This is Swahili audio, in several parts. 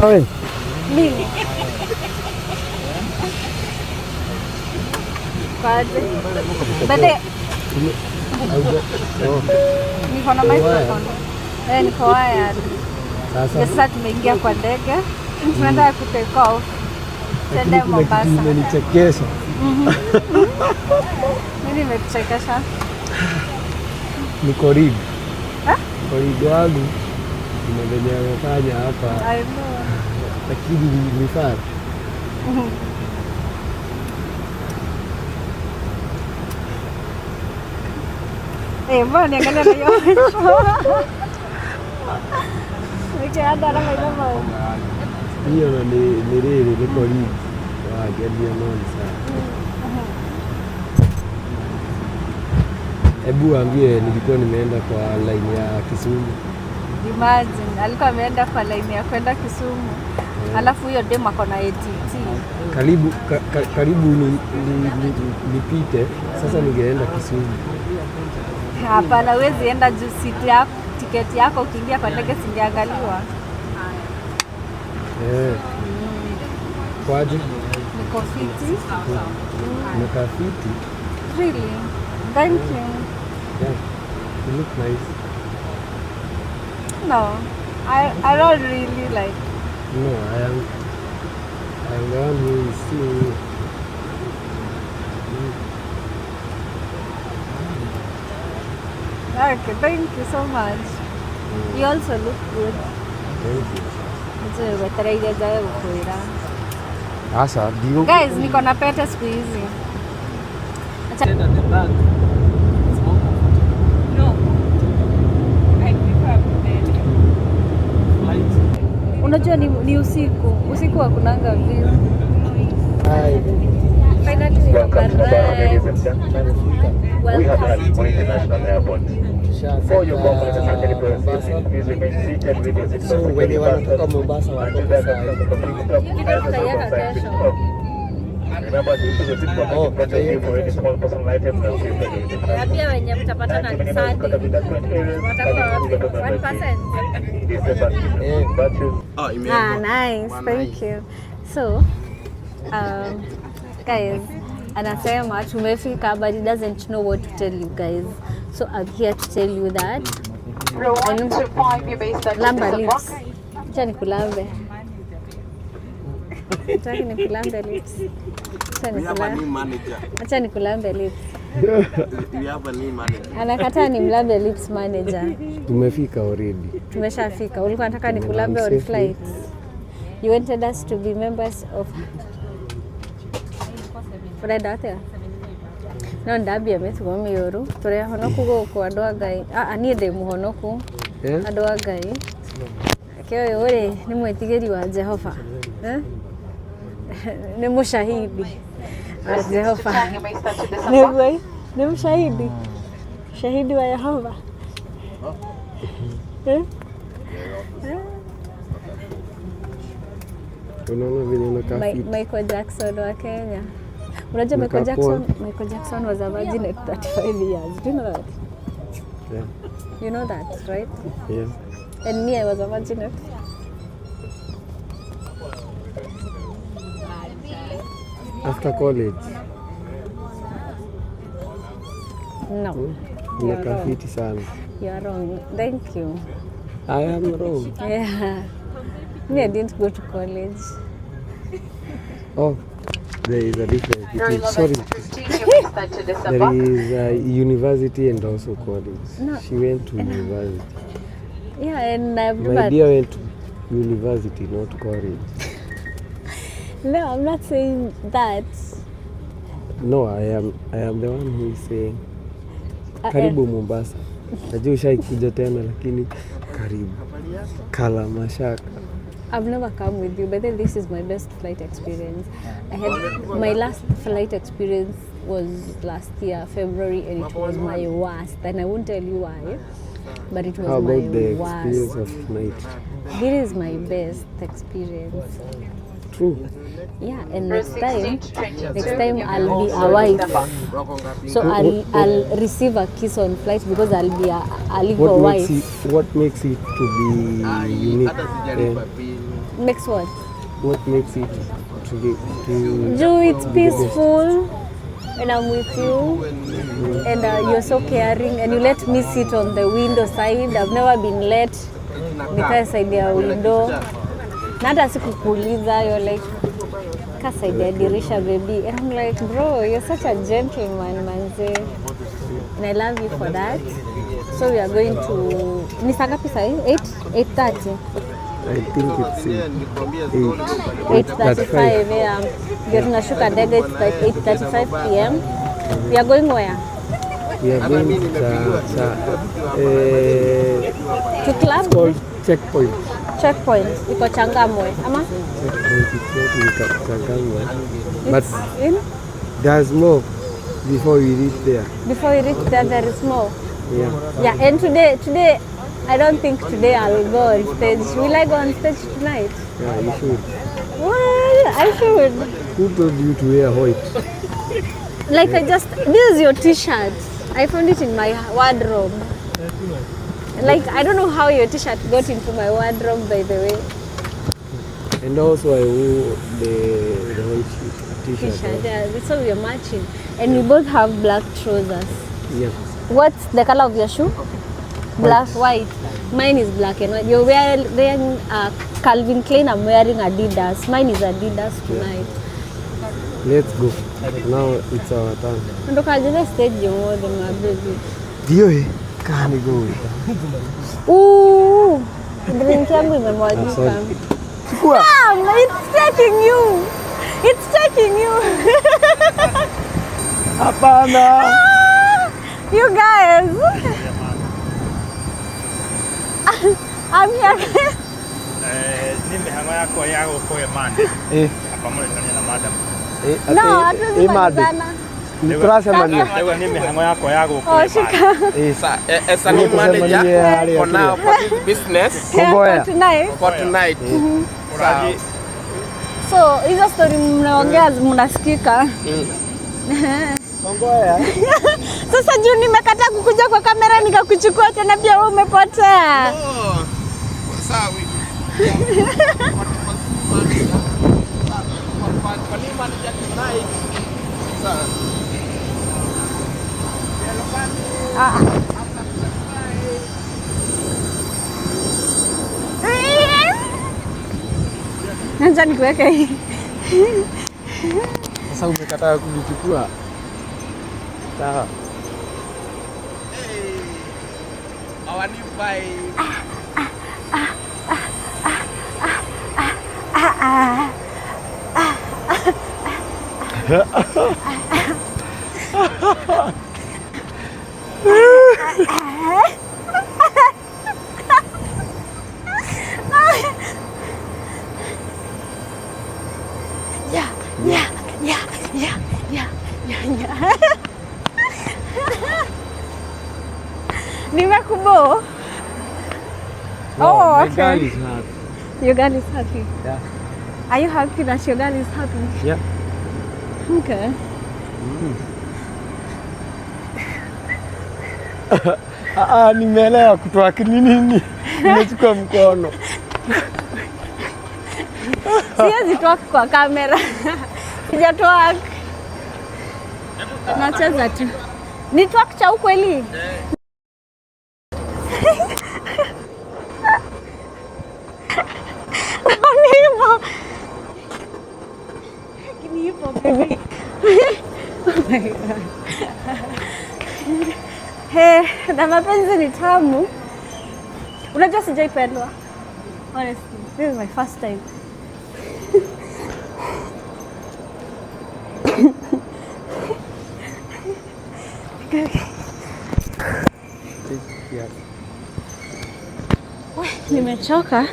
wewe? Mimi. Kaje. Bade. Niko na microphone. Niko wired. Sasa tumeingia kwa ndege. Tunaenda ku take off. Tuende Mombasa. Umenichekesha. Mimi nimekuchekesha. Ni korido. Korido wangu nimeendelea kufanya hapa. I know. Lakini ni far. Mbona niangalia na hiyo? Nikienda na hiyo. Hiyo ni korido. Gari ya Monza. Hebu ambie nilikuwa nimeenda kwa line ya Kisumu. Imagine alikuwa ameenda kwa line ya kwenda Kisumu. Alafu hiyo demo ako na ATT. Karibu nipite. Sasa ningeenda Kisumu. Hapana, huwezi enda juu seat yako, tiketi yako ukiingia kwa ndege singeangaliwa. Kwaje? Niko fiti. Niko fiti. Really? Thank you. Yeah, you look nice. No, I don't really like. No, I am the one who is seeing you. Okay, thank you so much. You also look good. Thank you. Asa, guys, niko na pete siku hizi. Unajua ni usiku. Usiku hakunanga view. Finally we have arrived. We have arrived at International Airport. For your comfort and safety, please remain seated with your seatbelt securely fastened until the remember to use your seatbelt and protect you for any small personal items and safety. Pia wenye mtapatana ni Sunday. Watakuwa 1%. Nice. Thank you. So, guys, anasema tumefika but he doesn't know what to tell you guys. So I'm here to tell you that lamba lips. Acha nikulambe. Acha nikulambe lips. Acha nikulambe lips. We have a new manager. Anakataa ni mlambe lips manager. Tumefika already. Tumeshafika. Ulikuwa unataka nikulambe on flight. You wanted us to be members of Fred Atia. No ndabia metugo miyoru tore honoku goko adwagai ani de muhonoku adwagai kyo ore ni mwetigeri wa Jehova ni mushahidi wa Jehova ni mushahidi shahidi wa Yehova Unaona vile unakaa Michael Jackson wa Kenya. Unajua Michael Jackson was a virgin at 35 years. Do you know that? Yeah. You know that, right? Yeah. And me, I was a virgin at... After college. No. Unakaa fiti sana. You are wrong. Thank you. I am wrong. Yeah. Me, I didn't go to college. Oh. There is a difference between, there is a university and also college. No. She went to university. Yeah, and my dear went to university, not college. No, I'm not saying that. No, I am the one who is saying karibu Mombasa. Najua ushaikuja tena lakini karibu. Kala mashaka. I've never come with you, but then this is my best flight experience. I had my last flight experience was last year, February, and it was my worst. And I won't tell you why, but it was How about my the worst. experience of tonight? This is my best experience. True. Yeah, and next time I'll be a wife. So I'll receive a kiss on flight because I'll be a wife. What makes it to be unique? Makes what? What makes it to be It's peaceful and I'm with you and you're so caring and you let me sit on the window side. I've never been let nikae side ya window. Na hata sikukuuliza, you're like ka side ya dirisha baby. And I'm like, bro, you're such a gentleman, manze. And I love you for that. So we are going to ni saa ngapi sasa? 8:30. I think it's 8:35. Yeah. Ndio tunashuka ndege, it's like 8:35 p.m. We are going where? We are going To club? called Checkpoint. Checkpoint. Iko Changamwe. Ama? Checkpoint is not in Changamwe. But In? there's more before we reach there. Before we reach there is more. Yeah. Yeah, and today, I don't think today I'll go on stage. Will I go on stage tonight? Yeah, you should. Well, I should. Who told you to wear white? Like this is your t-shirt. I found it in my wardrobe. Like, I don't know how your t-shirt got into my wardrobe, by the way. And also I wore the white t-shirt. Yeah, so we are matching. And we both have black trousers. Yeah. What's the color of your shoe? Black, white. Mine is black and white. You're wearing Calvin Klein, I'm wearing Adidas. Mine is Adidas tonight. Let's go. Now it's our turn. Ndoka jina stage more than my baby. Dio kani go. Ooh, drink yangu imemwagika. Chukua. It's taking you. It's taking you. Hapana. You guys. I'm here. Mihango yako ya gũkũhe mande pamoja na madam. No, hatuwezi kumalizana. Nitrasema Leo ni mihango yako ya gũkũhe mande. As a new manager for now for this business For tonight. for tonight. So, hizo story mnaongea mnasikika. Sasa juu nimekataa kukuja kwa kamera nikakuchukua tena pia wewe umepotea. Sawa. Nanza nikuweke hii. Sasa umekataa kunichukua. Sawa. Our new bike. Nimekubo. No, Oh, my okay. girl is happy. Your girl is happy. Yeah. Are you happy that your girl is happy? Yeah. Okay. Nimeelewa kutoa nini? Nimechukua mkono. Siwezi toa kwa kamera. Sijatoa. Nacheza tu. Ni talk cha ukweli. Baby. Oh my God. Hey, na mapenzi ni tamu. Unajua sijaipendwa. Honestly, this is my first time. Nimechoka.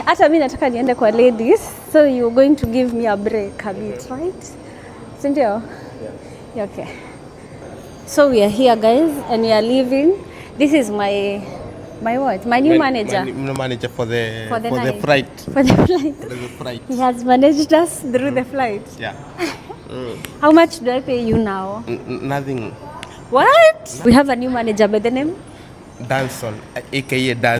Hata mimi nataka niende kwa ladies. So you're going to give me a break a bit, right? Sindio? Yeah, okay. So we are here guys and we are leaving. This is my My what? My new manager. My manager for the night. flight. For the flight. For the flight. He has managed us through the flight. Yeah. How much do I pay you now? Nothing. What? We have a new manager by the name? Danson, aka Dan.